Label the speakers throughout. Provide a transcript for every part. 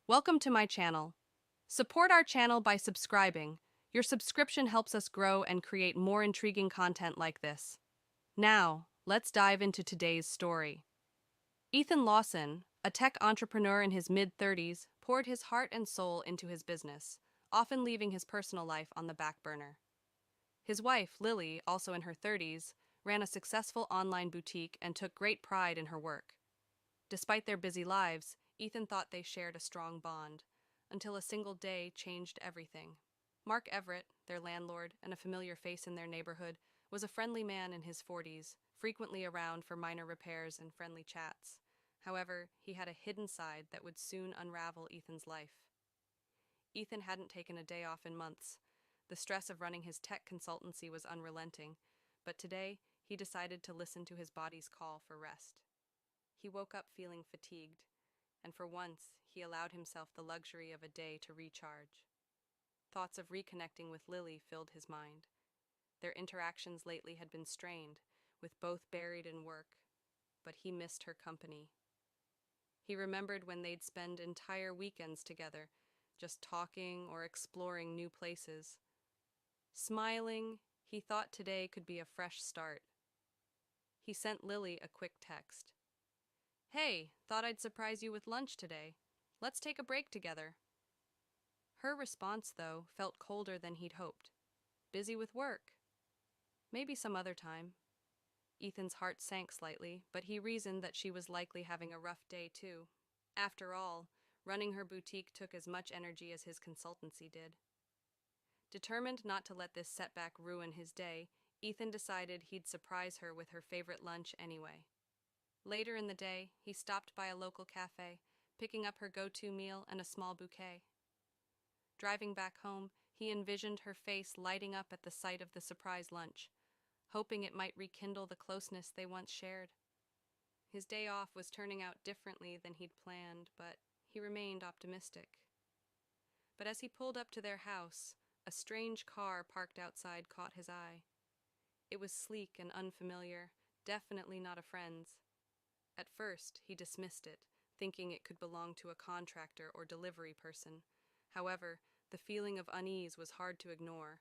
Speaker 1: Welcome to my channel. Support our channel by subscribing. Your subscription helps us grow and create more intriguing content like this. Now, let's dive into today's story. Ethan Lawson, a tech entrepreneur in his mid-30s, poured his heart and soul into his business, often leaving his personal life on the back burner. His wife, Lily, also in her 30s, ran a successful online boutique and took great pride in her work. Despite their busy lives, Ethan thought they shared a strong bond, until a single day changed everything. Mark Everett, their landlord and a familiar face in their neighborhood, was a friendly man in his 40s, frequently around for minor repairs and friendly chats. However, he had a hidden side that would soon unravel Ethan's life. Ethan hadn't taken a day off in months. The stress of running his tech consultancy was unrelenting, but today he decided to listen to his body's call for rest. He woke up feeling fatigued, and for once he allowed himself the luxury of a day to recharge. Thoughts of reconnecting with Lily filled his mind. Their interactions lately had been strained, with both buried in work, but he missed her company. He remembered when they'd spend entire weekends together, just talking or exploring new places. Smiling, he thought today could be a fresh start. He sent Lily a quick text. "Hey, thought I'd surprise you with lunch today. Let's take a break together." Her response, though, felt colder than he'd hoped. "Busy with work. Maybe some other time." Ethan's heart sank slightly, but he reasoned that she was likely having a rough day, too. After all, running her boutique took as much energy as his consultancy did. Determined not to let this setback ruin his day, Ethan decided he'd surprise her with her favorite lunch anyway. Later in the day, he stopped by a local cafe, picking up her go-to meal and a small bouquet. Driving back home, he envisioned her face lighting up at the sight of the surprise lunch, hoping it might rekindle the closeness they once shared. His day off was turning out differently than he'd planned, but he remained optimistic. But as he pulled up to their house, a strange car parked outside caught his eye. It was sleek and unfamiliar, definitely not a friend's. At first, he dismissed it, thinking it could belong to a contractor or delivery person. However, the feeling of unease was hard to ignore.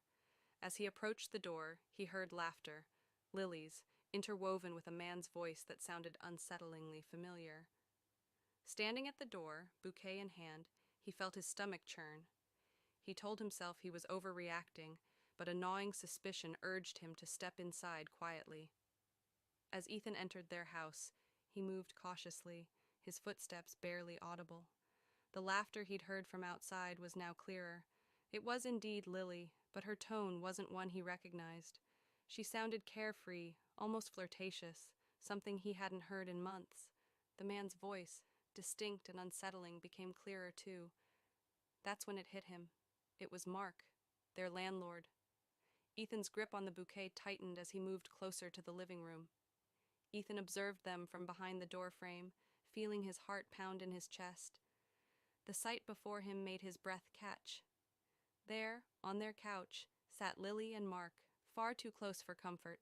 Speaker 1: As he approached the door, he heard laughter, Lily's, interwoven with a man's voice that sounded unsettlingly familiar. Standing at the door, bouquet in hand, he felt his stomach churn. He told himself he was overreacting, but a gnawing suspicion urged him to step inside quietly. As Ethan entered their house, he moved cautiously, his footsteps barely audible. The laughter he'd heard from outside was now clearer. It was indeed Lily, but her tone wasn't one he recognized. She sounded carefree, almost flirtatious, something he hadn't heard in months. The man's voice, distinct and unsettling, became clearer too. That's when it hit him. It was Mark, their landlord. Ethan's grip on the bouquet tightened as he moved closer to the living room. Ethan observed them from behind the doorframe, feeling his heart pound in his chest. The sight before him made his breath catch. There, on their couch, sat Lily and Mark, far too close for comfort.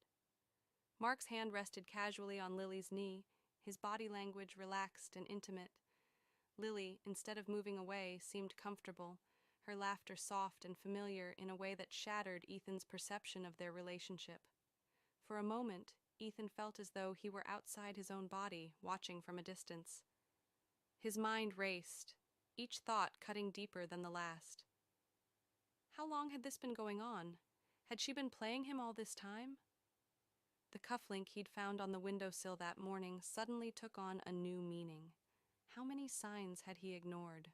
Speaker 1: Mark's hand rested casually on Lily's knee, his body language relaxed and intimate. Lily, instead of moving away, seemed comfortable, her laughter soft and familiar in a way that shattered Ethan's perception of their relationship. For a moment, Ethan felt as though he were outside his own body, watching from a distance. His mind raced, each thought cutting deeper than the last. How long had this been going on? Had she been playing him all this time? The cufflink he'd found on the windowsill that morning suddenly took on a new meaning. How many signs had he ignored?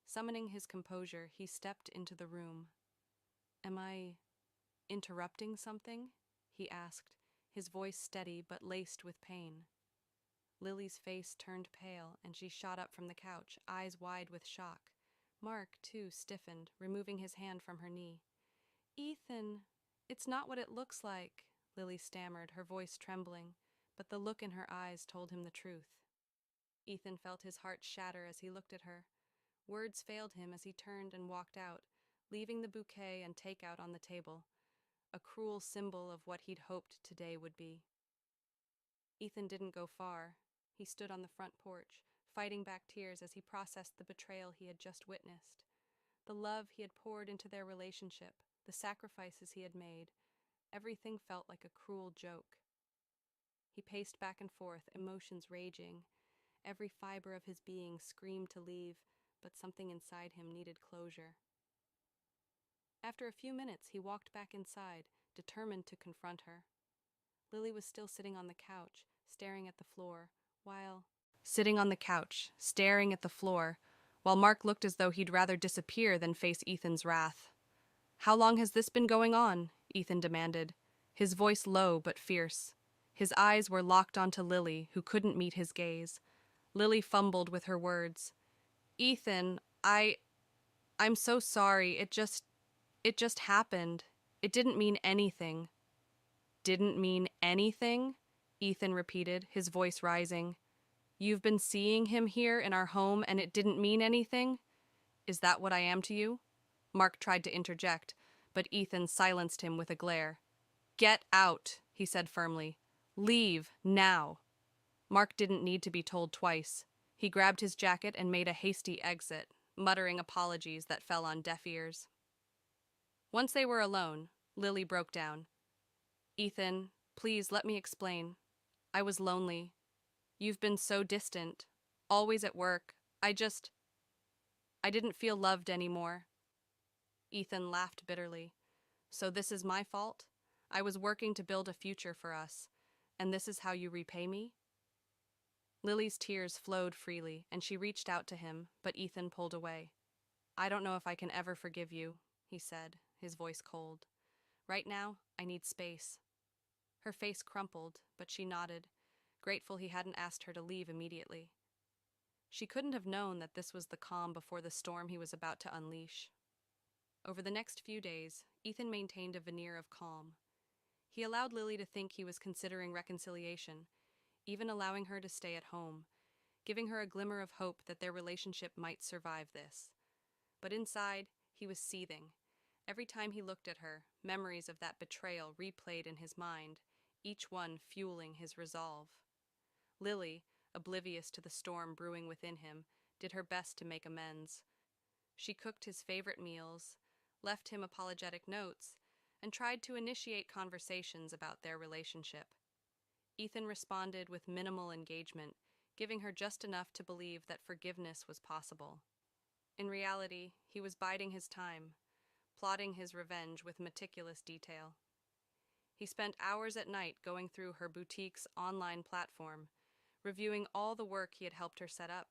Speaker 1: Summoning his composure, he stepped into the room. "Am I interrupting something?" he asked, his voice steady but laced with pain. Lily's face turned pale, and she shot up from the couch, eyes wide with shock. Mark, too, stiffened, removing his hand from her knee. "Ethan, it's not what it looks like," Lily stammered, her voice trembling, but the look in her eyes told him the truth. Ethan felt his heart shatter as he looked at her. Words failed him as he turned and walked out, leaving the bouquet and takeout on the table, a cruel symbol of what he'd hoped today would be. Ethan didn't go far. He stood on the front porch, fighting back tears as he processed the betrayal he had just witnessed. The love he had poured into their relationship, the sacrifices he had made, everything felt like a cruel joke. He paced back and forth, emotions raging. Every fiber of his being screamed to leave, but something inside him needed closure. After a few minutes, he walked back inside, determined to confront her. Lily was still sitting on the couch, staring at the floor, while Mark looked as though he'd rather disappear than face Ethan's wrath. "How long has this been going on?" Ethan demanded, his voice low but fierce. His eyes were locked onto Lily, who couldn't meet his gaze. Lily fumbled with her words. "Ethan, I'm so sorry. It just happened. It didn't mean anything." "Didn't mean anything?" Ethan repeated, his voice rising. "You've been seeing him here in our home and it didn't mean anything? Is that what I am to you?" Mark tried to interject, but Ethan silenced him with a glare. "Get out," he said firmly. "Leave, now." Mark didn't need to be told twice. He grabbed his jacket and made a hasty exit, muttering apologies that fell on deaf ears. Once they were alone, Lily broke down. "Ethan, please let me explain. I was lonely. You've been so distant, always at work. I didn't feel loved anymore." Ethan laughed bitterly. "So this is my fault? I was working to build a future for us, and this is how you repay me?" Lily's tears flowed freely, and she reached out to him, but Ethan pulled away. "I don't know if I can ever forgive you," he said, his voice cold. "Right now, I need space." Her face crumpled, but she nodded, grateful he hadn't asked her to leave immediately. She couldn't have known that this was the calm before the storm he was about to unleash. Over the next few days, Ethan maintained a veneer of calm. He allowed Lily to think he was considering reconciliation, even allowing her to stay at home, giving her a glimmer of hope that their relationship might survive this. But inside, he was seething. Every time he looked at her, memories of that betrayal replayed in his mind, each one fueling his resolve. Lily, oblivious to the storm brewing within him, did her best to make amends. She cooked his favorite meals, left him apologetic notes, and tried to initiate conversations about their relationship. Ethan responded with minimal engagement, giving her just enough to believe that forgiveness was possible. In reality, he was biding his time, plotting his revenge with meticulous detail. He spent hours at night going through her boutique's online platform, reviewing all the work he had helped her set up.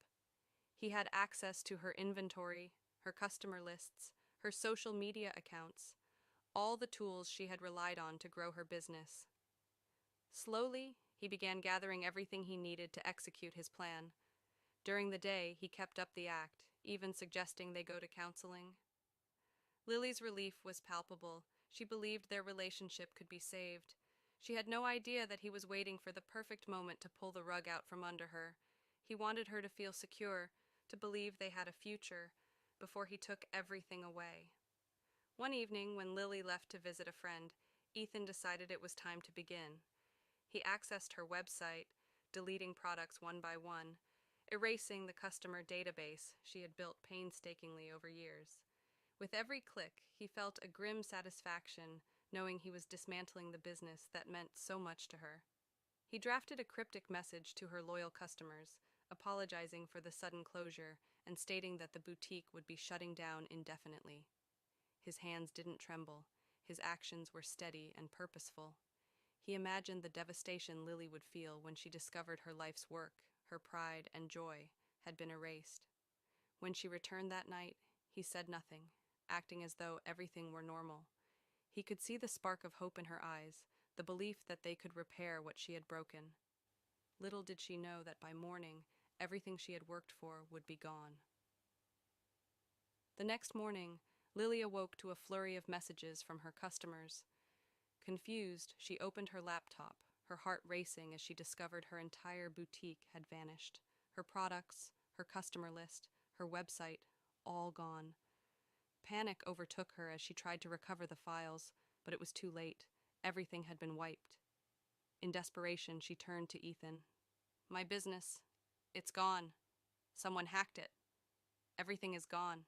Speaker 1: He had access to her inventory, her customer lists, her social media accounts, all the tools she had relied on to grow her business. Slowly, he began gathering everything he needed to execute his plan. During the day, he kept up the act, even suggesting they go to counseling. Lily's relief was palpable. She believed their relationship could be saved. She had no idea that he was waiting for the perfect moment to pull the rug out from under her. He wanted her to feel secure, to believe they had a future, before he took everything away. One evening, when Lily left to visit a friend, Ethan decided it was time to begin. He accessed her website, deleting products one by one, erasing the customer database she had built painstakingly over years. With every click, he felt a grim satisfaction, knowing he was dismantling the business that meant so much to her. He drafted a cryptic message to her loyal customers, apologizing for the sudden closure and stating that the boutique would be shutting down indefinitely. His hands didn't tremble. His actions were steady and purposeful. He imagined the devastation Lily would feel when she discovered her life's work, her pride and joy, had been erased. When she returned that night, he said nothing, acting as though everything were normal. He could see the spark of hope in her eyes, the belief that they could repair what she had broken. Little did she know that by morning, everything she had worked for would be gone. The next morning, Lily awoke to a flurry of messages from her customers. Confused, she opened her laptop, her heart racing as she discovered her entire boutique had vanished. Her products, her customer list, her website, all gone. Panic overtook her as she tried to recover the files, but it was too late. Everything had been wiped. In desperation, she turned to Ethan. "My business. It's gone." Someone hacked it. Everything is gone.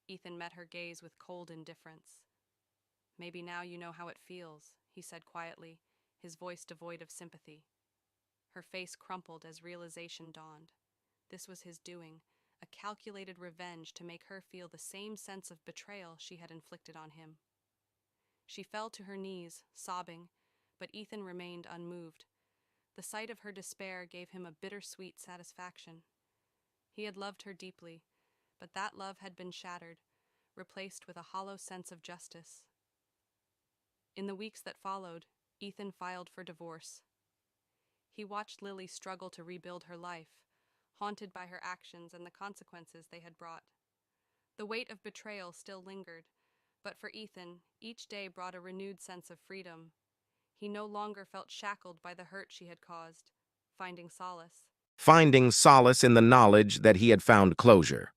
Speaker 1: Ethan met her gaze with cold indifference. Maybe now you know how it feels, he said quietly, his voice devoid of sympathy. Her face crumpled as realization dawned. This was his doing, a calculated revenge to make her feel the same sense of betrayal she had inflicted on him. She fell to her knees, sobbing, but Ethan remained unmoved. The sight of her despair gave him a bittersweet satisfaction. He had loved her deeply, but that love had been shattered, replaced with a hollow sense of justice. In the weeks that followed, Ethan filed for divorce. He watched Lily struggle to rebuild her life, haunted by her actions and the consequences they had brought. The weight of betrayal still lingered, but for Ethan, each day brought a renewed sense of freedom. He no longer felt shackled by the hurt she had caused,
Speaker 2: Finding solace in the knowledge that he had found closure.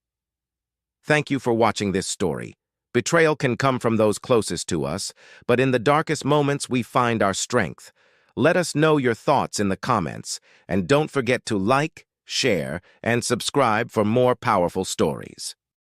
Speaker 2: Thank you for watching this story. Betrayal can come from those closest to us, but in the darkest moments we find our strength. Let us know your thoughts in the comments, and don't forget to like, share, and subscribe for more powerful stories.